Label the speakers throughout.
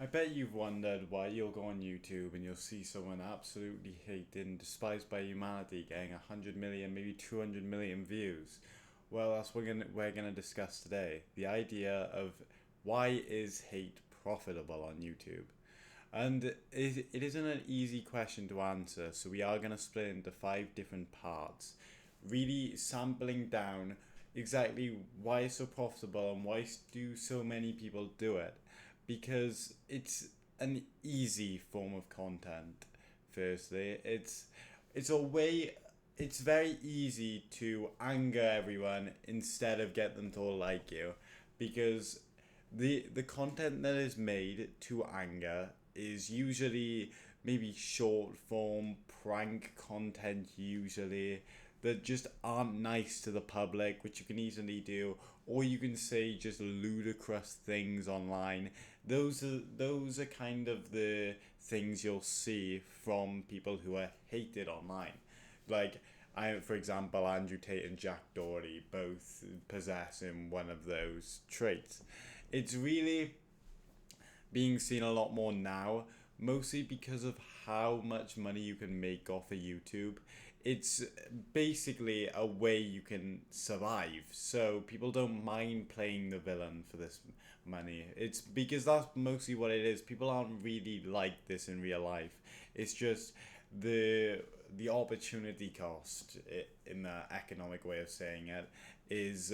Speaker 1: I bet you've wondered why you'll go on YouTube and you'll see someone absolutely hated and despised by humanity getting 100 million, maybe 200 million views. Well, that's what we're gonna discuss today. The idea of why is hate profitable on YouTube. And it isn't an easy question to answer, so we are going to split it into five different parts, really sampling down exactly why it's so profitable and why do so many people do it. Because it's an easy form of content, firstly. It's a way it's very easy to anger everyone instead of get them to like you because the content that is made to anger is usually maybe short form prank content usually that just aren't nice to the public, which you can easily do, or you can say just ludicrous things online. Those are kind of the things you'll see from people who are hated online. Like for example, Andrew Tate and Jack Doherty both possess in one of those traits. It's really being seen a lot more now, mostly because of how much money you can make off of YouTube. It's basically a way you can survive. So people don't mind playing the villain for this money. It's because that's mostly what it is. People aren't really like this in real life. It's just the opportunity cost in the economic way of saying it is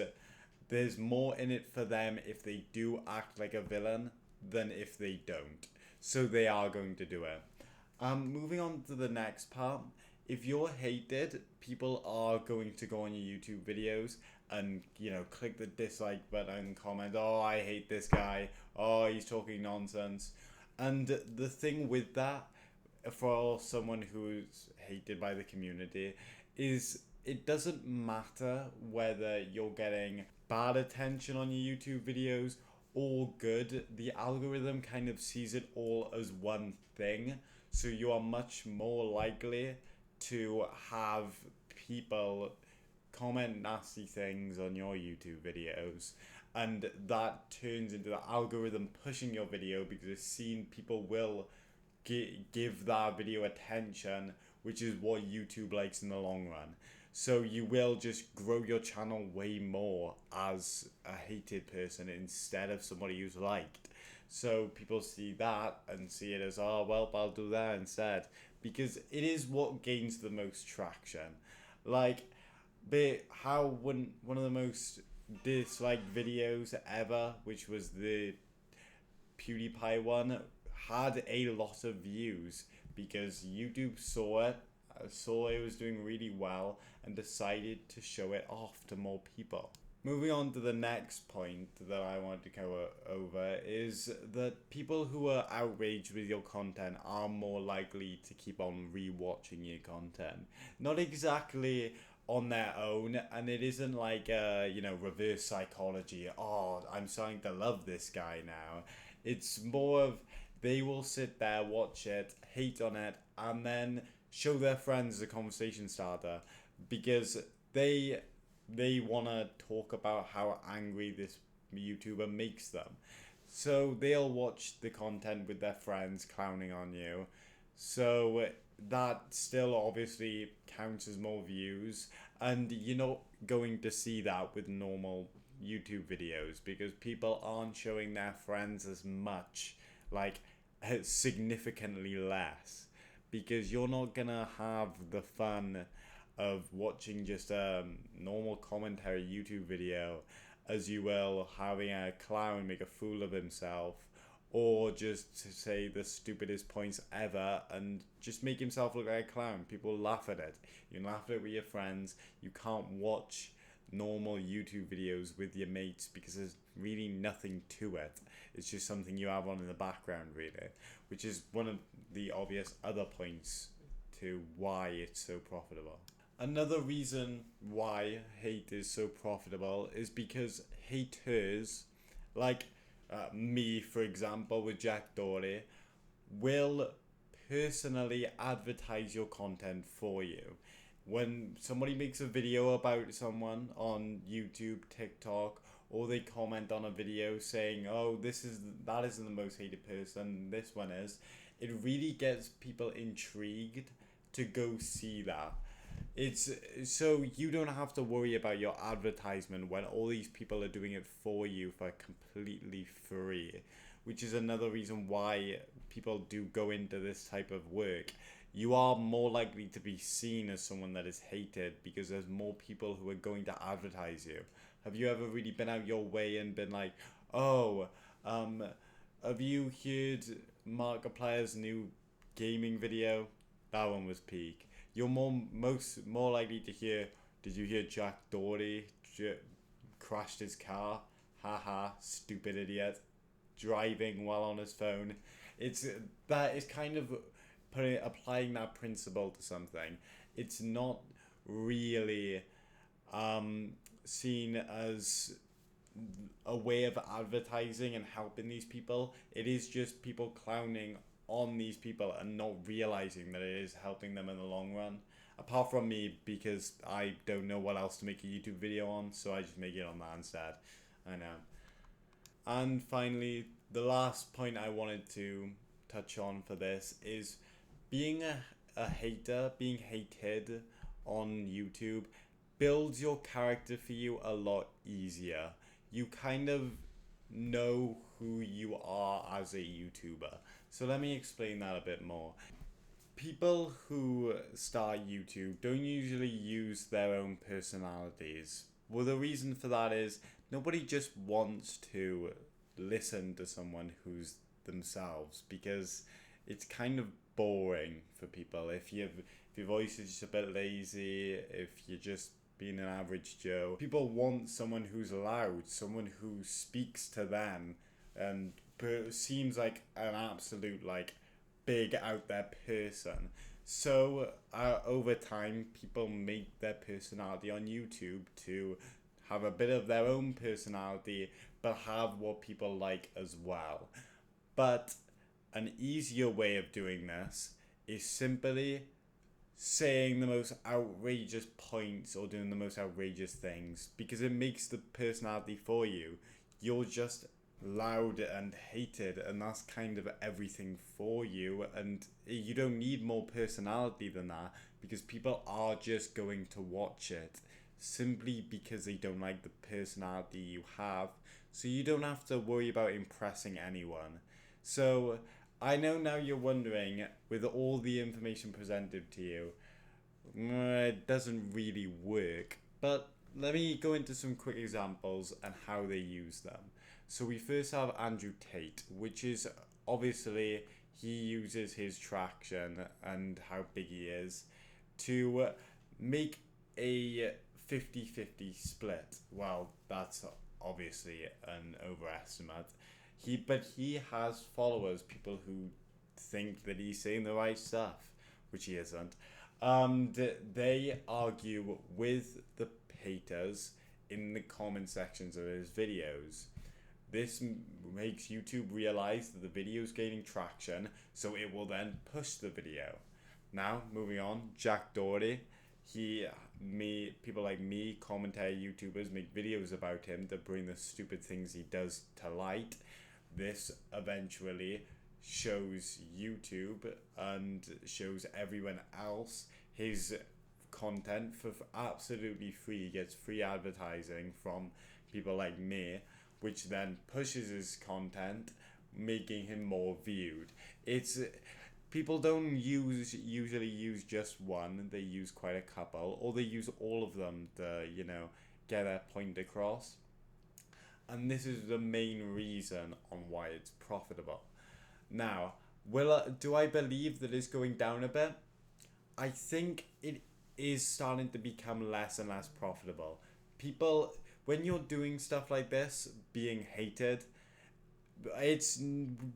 Speaker 1: there's more in it for them if they do act like a villain than if they don't. So they are going to do it. Moving on to the next part. If you're hated, people are going to go on your YouTube videos and, click the dislike button and comment, oh, I hate this guy. Oh, he's talking nonsense. And the thing with that, for someone who's hated by the community, is it doesn't matter whether you're getting bad attention on your YouTube videos or good. The algorithm kind of sees it all as one thing, so you are much more likely to have people comment nasty things on your YouTube videos, and that turns into the algorithm pushing your video because it's seen people will give that video attention, which is what YouTube likes in the long run. So you will just grow your channel way more as a hated person instead of somebody who's liked. So people see that and see it as, oh, well, I'll do that instead. Because it is what gains the most traction. Like, one of the most disliked videos ever, which was the PewDiePie one, had a lot of views because YouTube saw it was doing really well and decided to show it off to more people. Moving on to the next point that I want to go over is that people who are outraged with your content are more likely to keep on rewatching your content. Not exactly on their own, and it isn't like reverse psychology. Oh, I'm starting to love this guy now. It's more of they will sit there, watch it, hate on it, and then show their friends as a conversation starter because they want to talk about how angry this YouTuber makes them. So they'll watch the content with their friends clowning on you. So that still obviously counts as more views, and you're not going to see that with normal YouTube videos because people aren't showing their friends as much, like significantly less, because you're not gonna have the fun of watching just a normal commentary YouTube video as you will having a clown make a fool of himself or just to say the stupidest points ever and just make himself look like a clown. People laugh at it. You can laugh at it with your friends. You can't watch normal YouTube videos with your mates because there's really nothing to it. It's just something you have on in the background, really, which is one of the obvious other points to why it's so profitable. Another reason why hate is so profitable is because haters, like me, for example, with Jack Doherty, will personally advertise your content for you. When somebody makes a video about someone on YouTube, TikTok, or they comment on a video saying, oh, that isn't the most hated person, this one is. It really gets people intrigued to go see that. It's so you don't have to worry about your advertisement when all these people are doing it for you for completely free, which is another reason why people do go into this type of work. You are more likely to be seen as someone that is hated because there's more people who are going to advertise you. Have you ever really been out your way and been like, oh, um, have you heard Markiplier's new gaming video? That one was peak. You're more likely to hear. Did you hear Jack Doherty crashed his car? Haha, stupid idiot. Driving while on his phone. It's that is kind of applying that principle to something. It's not really seen as a way of advertising and helping these people. It is just people clowning on these people and not realizing that it is helping them in the long run. Apart from me, because I don't know what else to make a YouTube video on, so I just make it on that instead. I know. And finally, the last point I wanted to touch on for this is being a hater, being hated on YouTube builds your character for you a lot easier. You kind of know who you are as a YouTuber. So let me explain that a bit more. People who start YouTube don't usually use their own personalities. Well, the reason for that is nobody just wants to listen to someone who's themselves, because it's kind of boring for people. If your voice is just a bit lazy, if you're just being an average Joe, people want someone who's loud, someone who speaks to them and seems like an absolute like big out there person. So over time, people make their personality on YouTube to have a bit of their own personality, but have what people like as well. But an easier way of doing this is simply saying the most outrageous points or doing the most outrageous things, because it makes the personality for you. You're just loud and hated, and that's kind of everything for you, and you don't need more personality than that, because people are just going to watch it simply because they don't like the personality you have. So you don't have to worry about impressing anyone. So I know now you're wondering, with all the information presented to you, it doesn't really work. But let me go into some quick examples and how they use them. So we first have Andrew Tate, which is obviously he uses his traction and how big he is to make a 50-50 split. Well, that's obviously an overestimate. But he has followers, people who think that he's saying the right stuff, which he isn't. They argue with the haters in the comment sections of his videos. This makes YouTube realize that the video is gaining traction, so it will then push the video. Now, moving on, Jack Doherty. People like me, commentary YouTubers, make videos about him to bring the stupid things he does to light. This eventually shows YouTube and shows everyone else his content for absolutely free. He gets free advertising from people like me, which then pushes his content, making him more viewed. It's people don't usually use just one, they use quite a couple, or they use all of them to, get their point across. And this is the main reason on why it's profitable. Now, do I believe that it's going down a bit? I think it is starting to become less and less profitable. People, when you're doing stuff like this, being hated, it's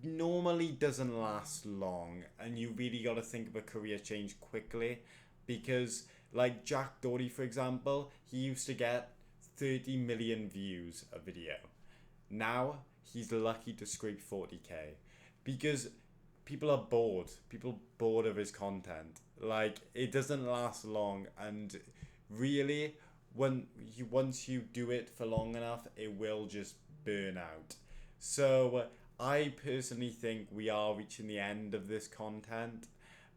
Speaker 1: normally doesn't last long, and you really got to think of a career change quickly, because like Jack Doherty, for example, he used to get 30 million views a video. Now he's lucky to scrape 40k, because people are bored. People bored of his content. Like, it doesn't last long, and really once you do it for long enough, it will just burn out. So I personally think we are reaching the end of this content,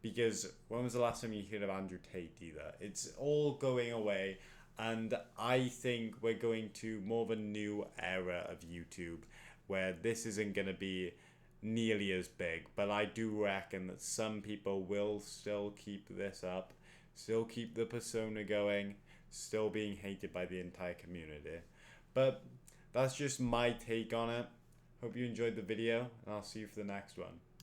Speaker 1: because when was the last time you heard of Andrew Tate either? It's all going away, and I think we're going to more of a new era of YouTube where this isn't going to be nearly as big. But I do reckon that some people will still keep this up, still keep the persona going, still being hated by the entire community. But that's just my take on it. Hope you enjoyed the video, and I'll see you for the next one.